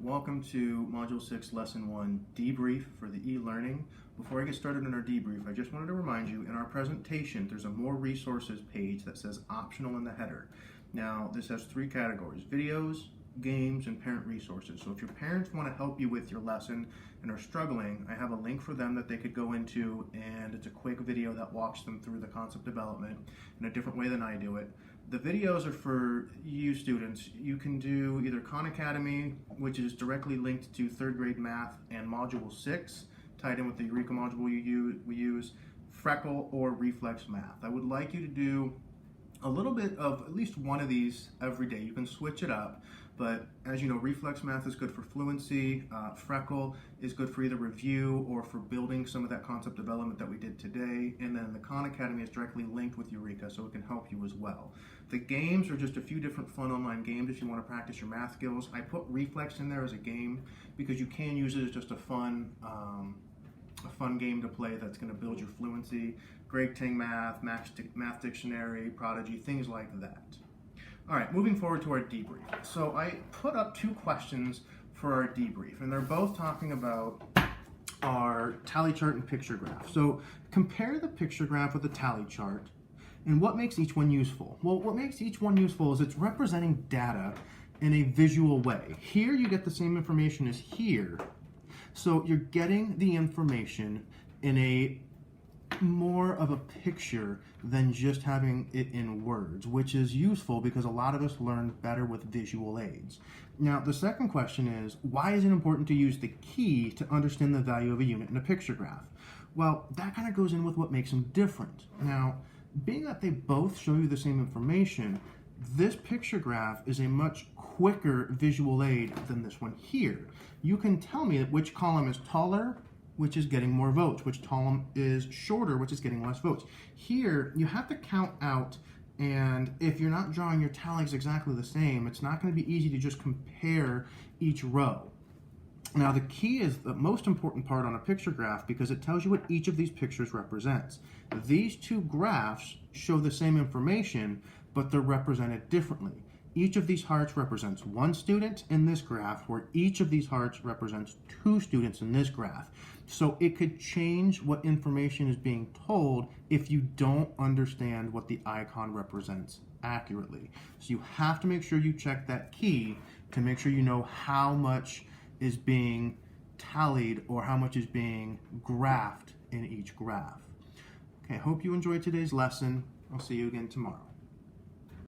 Welcome to Module 6, Lesson 1, Debrief for the e-learning. Before I get started on our debrief, I just wanted to remind you, in our presentation, there's a More Resources page that says Optional in the header. Now, this has three categories: videos, games, and parent resources. So if your parents want to help you with your lesson and are struggling, I have a link for them that they could go into, and it's a quick video that walks them through the concept development in a different way than I do it. The videos are for you students. You can do either Khan Academy, which is directly linked to 3rd grade math, and Module 6, tied in with the Eureka module we use, Freckle, or Reflex Math. I would like you to do a little bit of at least one of these every day. You can switch it up, but as you know, Reflex Math is good for fluency, Freckle is good for either review or for building some of that concept development that we did today, and then the Khan Academy is directly linked with Eureka, so it can help you as well. The games are just a few different fun online games if you want to practice your math skills. I put Reflex in there as a game because you can use it as just a fun game to play that's going to build your fluency. Greg Ting Math, Math Dictionary, Prodigy, things like that. All right, moving forward to our debrief. So I put up two questions for our debrief, and they're both talking about our tally chart and picture graph. So compare the picture graph with the tally chart, and what makes each one useful? Well, what makes each one useful is it's representing data in a visual way. Here you get the same information as here, so you're getting the information in a more of a picture than just having it in words, which is useful because a lot of us learn better with visual aids. Now, the second question is, why is it important to use the key to understand the value of a unit in a picture graph? Well, that kind of goes in with what makes them different. Now, being that they both show you the same information, this picture graph is a much quicker visual aid than this one here. You can tell me which column is taller, which is getting more votes, which column is shorter, which is getting less votes. Here, you have to count out, and if you're not drawing your tallies exactly the same, it's not going to be easy to just compare each row. Now, the key is the most important part on a picture graph because it tells you what each of these pictures represents. These two graphs show the same information, but they're represented differently. Each of these hearts represents one student in this graph, where each of these hearts represents two students in this graph. So it could change what information is being told if you don't understand what the icon represents accurately. So you have to make sure you check that key to make sure you know how much is being tallied or how much is being graphed in each graph. Okay, I hope you enjoyed today's lesson. I'll see you again tomorrow.